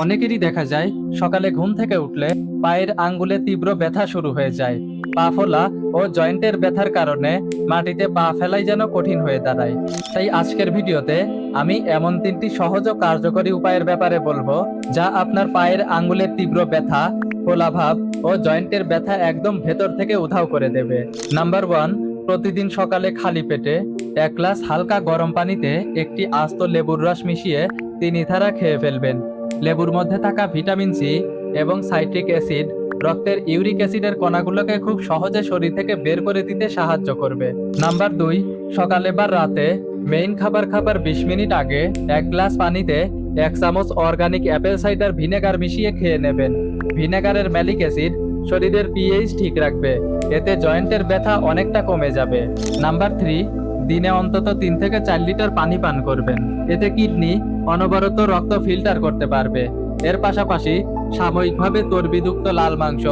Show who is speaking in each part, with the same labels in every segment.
Speaker 1: অনেকেরই দেখা যায় সকালে ঘুম থেকে উঠলে পায়ের আঙ্গুলে তীব্র ব্যথা শুরু হয়ে যায়। পা ফোলা ও জয়েন্টের ব্যথার কারণে মাটিতে পা ফেলাই যেন কঠিন হয়ে দাঁড়ায়। তাই আজকের ভিডিওতে আমি এমন 3টি সহজ ও কার্যকরী উপায়ের ব্যাপারে বলবো, যা আপনার পায়ের আঙ্গুলের তীব্র ব্যথা, ফোলা ভাব ও জয়েন্টের ব্যথা একদম ভেতর থেকে উধাও করে দেবে। নাম্বার 1, প্রতিদিন সকালে খালি পেটে 1 গ্লাস হালকা গরম পানিতে একটি আস্ত লেবুর রস মিশিয়ে 3 ধারা খেয়ে ফেলবেন। লেবুর মধ্যে থাকা ভিটামিন সি এবং সাইট্রিক অ্যাসিড রক্তের ইউরিক অ্যাসিডের কণাগুলোকে খুব সহজে শরীর থেকে বের করে দিতে সাহায্য করবে। নাম্বার 2, সকালে বা রাতে মেইন খাবার 20 মিনিট আগে 1 গ্লাস পানিতে 1 চামচ অর্গানিক অ্যাপেল সাইডার ভিনেগার মিশিয়ে খেয়ে নেবেন। ভিনেগারের ম্যালিক অ্যাসিড শরীরের পিএইচ ঠিক রাখবে, এতে জয়েন্টের ব্যথা অনেকটা কমে যাবে। নাম্বার 3, দিনে অন্তত 3 থেকে 4 লিটার পানি পান করবেন। এতে কিডনি অনবরত রক্ত ফিল্টার করতে পারবে। এর পাশাপাশি সাময়িকভাবে চর্বিযুক্ত লাল মাংস,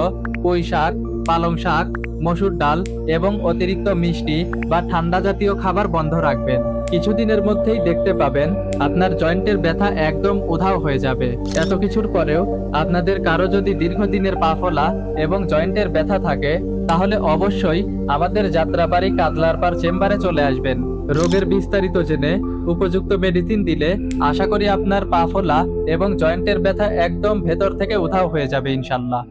Speaker 1: পুঁই শাক, পালং শাক, মসুর ডাল এবং অতিরিক্ত মিষ্টি বা ঠান্ডা জাতীয় খাবার বন্ধ রাখবেন। কিছুদিনের মধ্যেই দেখতে পাবেন আপনার জয়েন্টের ব্যথা একদম উধাও হয়ে যাবে। এত কিছুর পরেও আপনাদের কারো যদি দীর্ঘদিনের পা ফোলা এবং জয়েন্টের ব্যথা থাকে, তাহলে অবশ্যই আমাদের যাত্রাবাড়ি কাদলারপাড় চেম্বারে চলে আসবেন। রোগের বিস্তারিত জেনে উপযুক্ত মেডিসিন দিলে আশা করি আপনার পা ফোলা এবং জয়েন্টের ব্যথা একদম ভেতর থেকে উধাও হয়ে যাবে ইনশাল্লাহ।